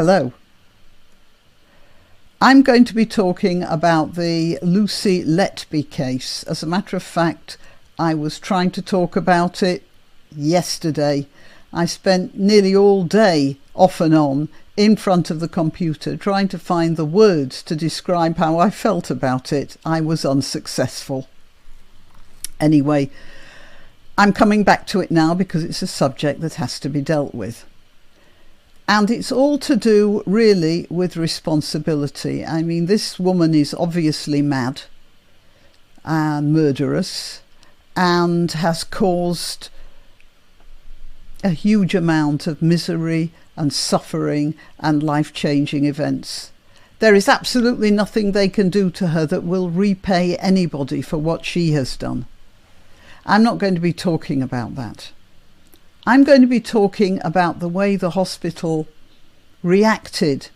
Hello. I'm going to be talking about the Lucy Letby case. As a matter of fact, I was trying to talk about it yesterday. I spent nearly all day off and on in front of the computer trying to find the words to describe how I felt about it. I was unsuccessful. Anyway, I'm coming back to it now because it's a subject that has to be dealt with. And it's all to do really with responsibility. I mean, this woman is obviously mad and murderous and has caused a huge amount of misery and suffering and life-changing events. There is absolutely nothing they can do to her that will repay anybody for what she has done. I'm not going to be talking about that. I'm going to be talking about the way the hospital reacted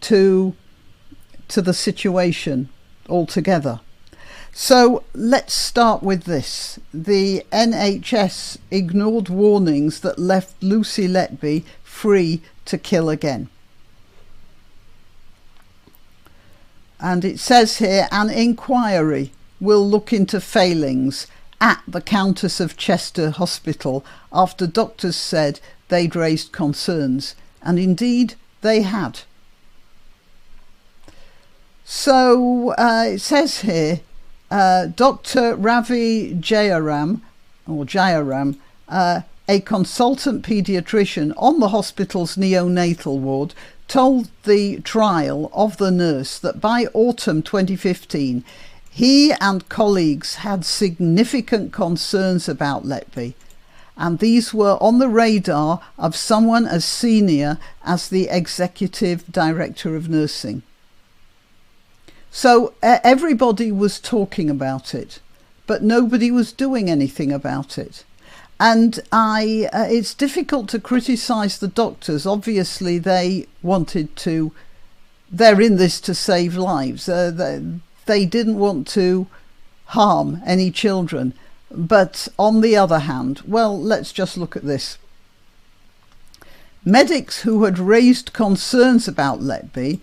to the situation altogether. So let's start with this. The NHS ignored warnings that left Lucy Letby free to kill again. And it says here, an inquiry will look into failings at the Countess of Chester Hospital after doctors said they'd raised concerns, and indeed they had. So it says here, Dr. Ravi Jayaram, a consultant paediatrician on the hospital's neonatal ward, told the trial of the nurse that by autumn 2015 he and colleagues had significant concerns about Letby, and these were on the radar of someone as senior as the Executive Director of Nursing. So everybody was talking about it, but nobody was doing anything about it. And it's difficult to criticise the doctors. Obviously, they're in this to save lives. They didn't want to harm any children. But on the other hand, well, let's just look at this. Medics who had raised concerns about Letby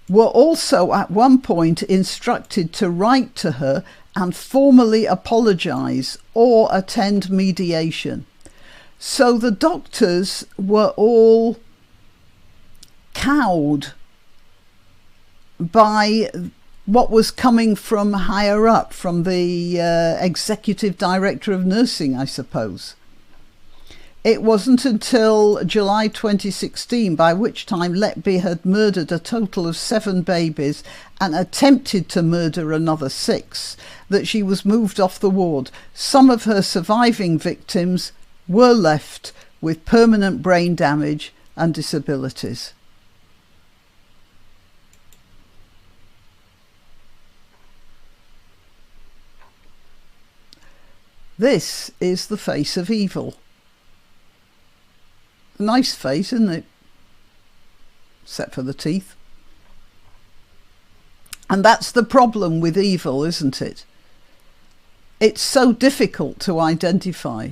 were also at one point instructed to write to her and formally apologise or attend mediation. So the doctors were all cowed by what was coming from higher up, from the Executive Director of Nursing, I suppose. It wasn't until July 2016, by which time Letby had murdered a total of 7 babies and attempted to murder another 6, that she was moved off the ward. Some of her surviving victims were left with permanent brain damage and disabilities. This is the face of evil. A nice face, isn't it? Except for the teeth. And that's the problem with evil, isn't it? It's so difficult to identify.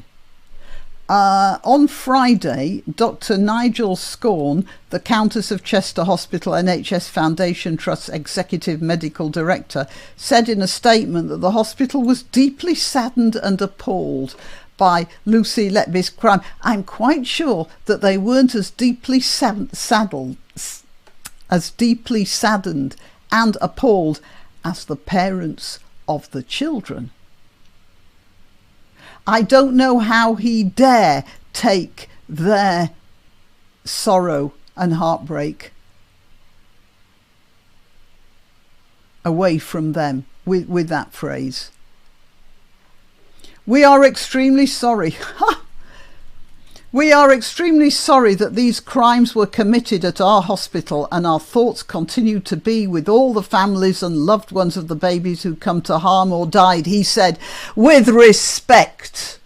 On Friday, Dr. Nigel Scorn, the Countess of Chester Hospital NHS Foundation Trust's Executive Medical Director, said in a statement that the hospital was deeply saddened and appalled by Lucy Letby's crime. I'm quite sure that they weren't as deeply saddened and appalled as the parents of the children. I don't know how he dare take their sorrow and heartbreak away from them with that phrase. We are extremely sorry. We are extremely sorry that these crimes were committed at our hospital, and our thoughts continue to be with all the families and loved ones of the babies who come to harm or died, he said, with respect.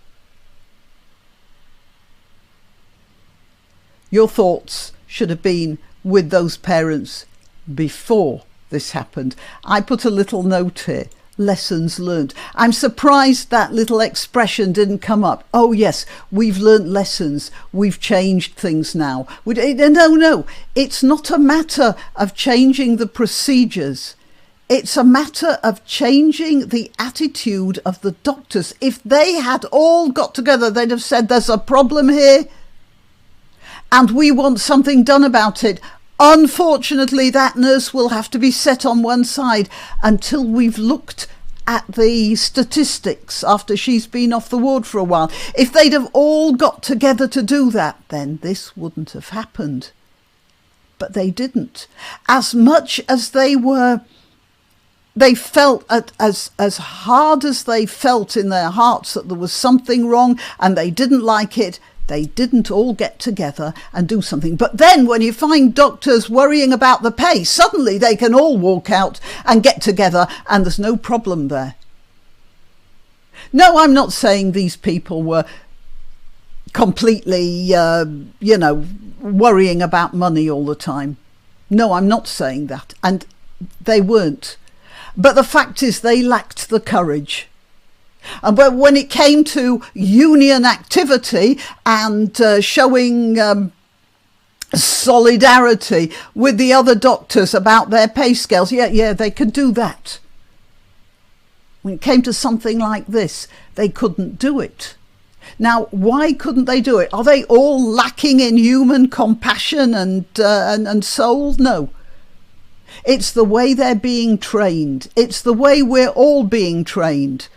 Your thoughts should have been with those parents before this happened. I put a little note here. lessons learned. I'm surprised that little expression didn't come up. Oh yes, we've learnt lessons. We've changed things now. No, it's not a matter of changing the procedures. It's a matter of changing the attitude of the doctors. If they had all got together, they'd have said there's a problem here and we want something done about it. Unfortunately, that nurse will have to be set on one side until we've looked at the statistics after she's been off the ward for a while. If they'd have all got together to do that, then this wouldn't have happened. But they didn't. As much as they felt as hard as they felt in their hearts that there was something wrong and they didn't like it, they didn't all get together and do something. But then when you find doctors worrying about the pay, suddenly they can all walk out and get together and there's no problem there. No, I'm not saying these people were completely, worrying about money all the time. No, I'm not saying that. And they weren't. But the fact is they lacked the courage. But when it came to union activity and showing solidarity with the other doctors about their pay scales, yeah, they could do that. When it came to something like this, they couldn't do it. Now, why couldn't they do it? Are they all lacking in human compassion and soul? No. It's the way they're being trained. It's the way we're all being trained.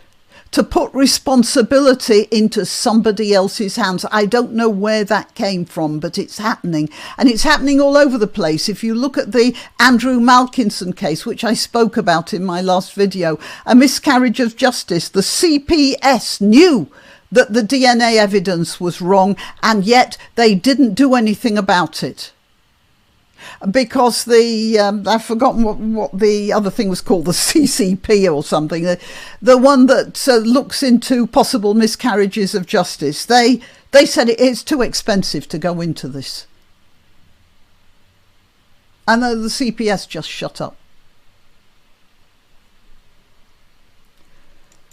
To put responsibility into somebody else's hands. I don't know where that came from, but it's happening. And it's happening all over the place. If you look at the Andrew Malkinson case, which I spoke about in my last video, a miscarriage of justice, the CPS knew that the DNA evidence was wrong, and yet they didn't do anything about it. Because I've forgotten what the other thing was called, the CCP or something, the one that looks into possible miscarriages of justice. They said it's too expensive to go into this. And the CPS just shut up.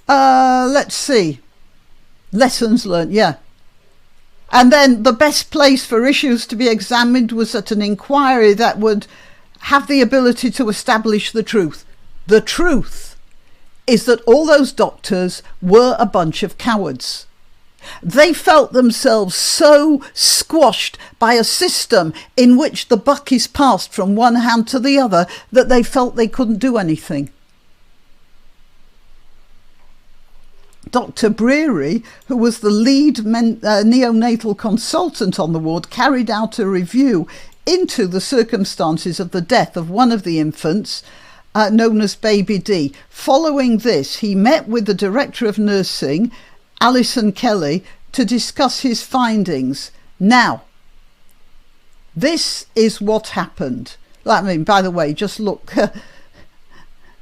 Let's see. Lessons learned, yeah. And then the best place for issues to be examined was at an inquiry that would have the ability to establish the truth. The truth is that all those doctors were a bunch of cowards. They felt themselves so squashed by a system in which the buck is passed from one hand to the other that they felt they couldn't do anything. Dr. Breary, who was the lead neonatal consultant on the ward, carried out a review into the circumstances of the death of one of the infants, known as Baby D. Following this, he met with the Director of Nursing, Alison Kelly, to discuss his findings. Now, this is what happened. I mean, by the way, just look.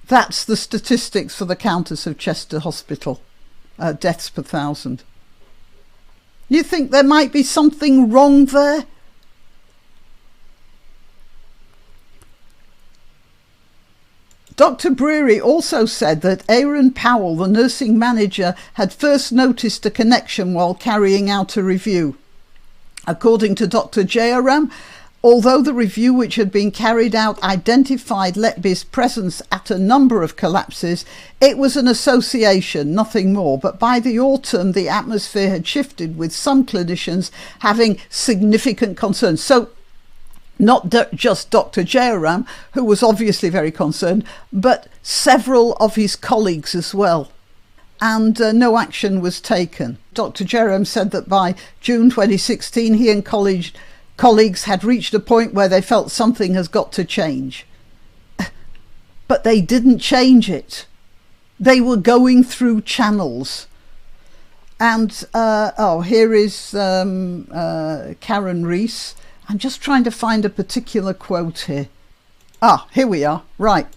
That's the statistics for the Countess of Chester Hospital. Deaths per 1,000. You think there might be something wrong there? Dr. Breary also said that Aaron Powell, the nursing manager, had first noticed a connection while carrying out a review. According to Dr. Jayaram, although the review which had been carried out identified Letby's presence at a number of collapses, it was an association, nothing more. But by the autumn, the atmosphere had shifted, with some clinicians having significant concerns. So not just Dr. Jayaram, who was obviously very concerned, but several of his colleagues as well. And no action was taken. Dr. Jayaram said that by June 2016, he and colleagues had reached a point where they felt something has got to change. But they didn't change it. They were going through channels. And, here is Karen Rees. I'm just trying to find a particular quote here. Here we are. Right.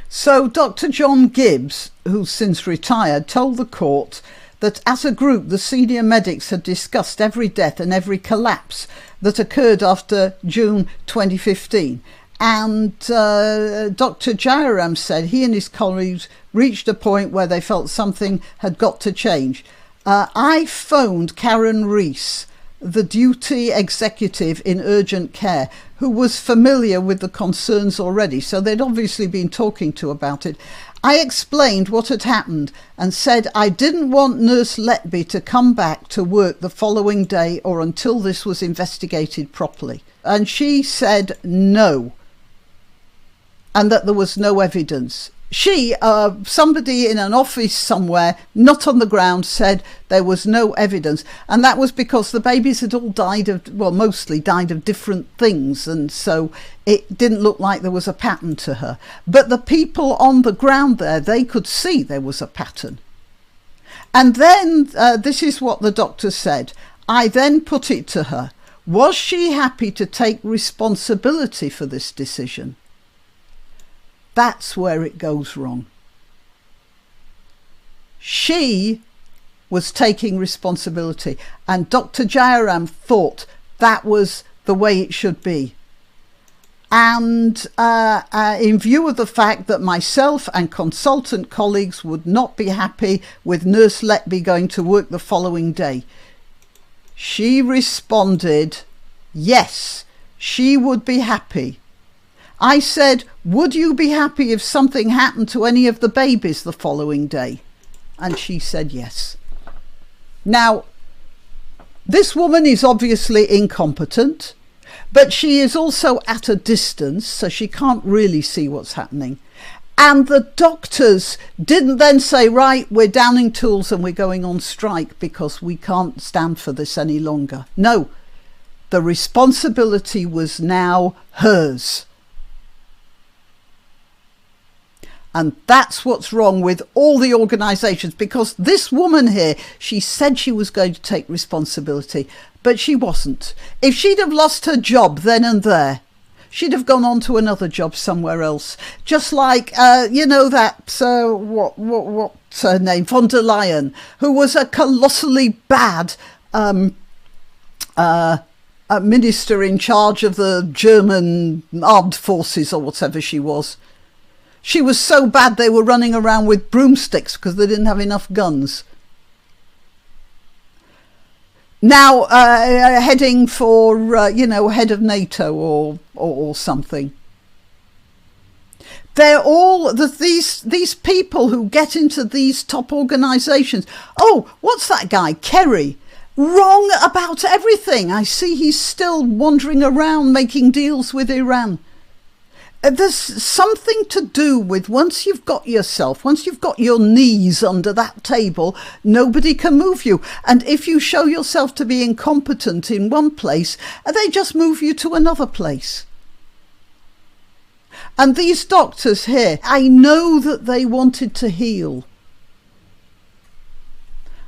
So Dr. John Gibbs, who's since retired, told the court that as a group, the senior medics had discussed every death and every collapse that occurred after June 2015. And Dr. Jairam said he and his colleagues reached a point where they felt something had got to change. I phoned Karen Rees, the duty executive in urgent care, who was familiar with the concerns already, so they'd obviously been talking to about it. I explained what had happened and said I didn't want Nurse Letby to come back to work the following day or until this was investigated properly. And she said no, and that there was no evidence. She, somebody in an office somewhere, not on the ground, said there was no evidence. And that was because the babies had all died of, well, mostly died of different things. And so it didn't look like there was a pattern to her. But the people on the ground there, they could see there was a pattern. And then this is what the doctor said. I then put it to her. Was she happy to take responsibility for this decision? That's where it goes wrong. She was taking responsibility, and Dr. Jairam thought that was the way it should be. And in view of the fact that myself and consultant colleagues would not be happy with Nurse Letby going to work the following day, she responded, yes, she would be happy. I said, would you be happy if something happened to any of the babies the following day? And she said yes. Now, this woman is obviously incompetent, but she is also at a distance, so she can't really see what's happening. And the doctors didn't then say, right, we're downing tools and we're going on strike because we can't stand for this any longer. No, the responsibility was now hers. And that's what's wrong with all the organisations, because this woman here, she said she was going to take responsibility, but she wasn't. If she'd have lost her job then and there, she'd have gone on to another job somewhere else. Just like, you know, that, what's her name, von der Leyen, who was a colossally bad minister in charge of the German armed forces or whatever she was. She was so bad they were running around with broomsticks because they didn't have enough guns. Now heading for, head of NATO or something. They're all these people who get into these top organisations. Oh, what's that guy, Kerry? Wrong about everything. I see he's still wandering around making deals with Iran. There's something to do with once you've got your knees under that table, nobody can move you. And if you show yourself to be incompetent in one place, they just move you to another place. And these doctors here, I know that they wanted to heal,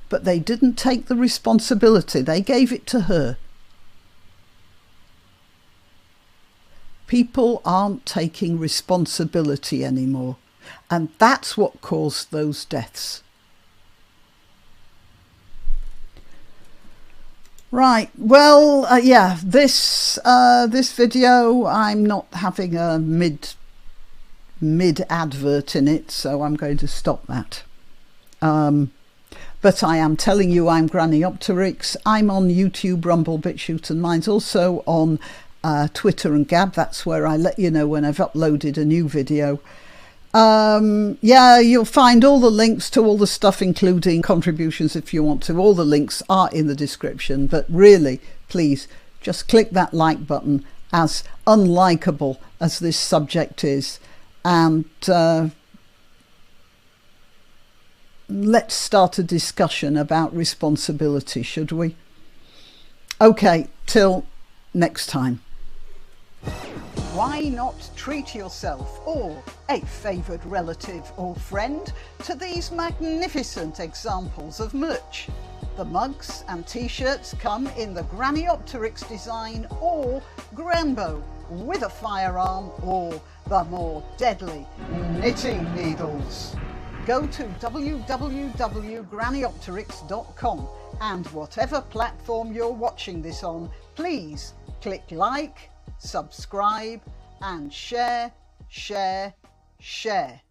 but they didn't take the responsibility. They gave it to her. People aren't taking responsibility anymore, and that's what caused those deaths. Right, well, this video, I'm not having a mid advert in it, so I'm going to stop that. But I am telling you, I'm Granniopteryx. I'm on YouTube, Rumble, BitChute, and mine's also on Twitter and Gab. That's where I let you know when I've uploaded a new video. You'll find all the links to all the stuff, including contributions if you want to. All the links are in the description, but really, please just click that like button, as unlikable as this subject is, and let's start a discussion about responsibility, should we? Okay, till next time. Why not treat yourself or a favoured relative or friend to these magnificent examples of merch? The mugs and t-shirts come in the Granniopteryx design or Granbo with a firearm or the more deadly knitting needles. Go to www.granniopteryx.com and whatever platform you're watching this on, please click like, subscribe and share, share, share.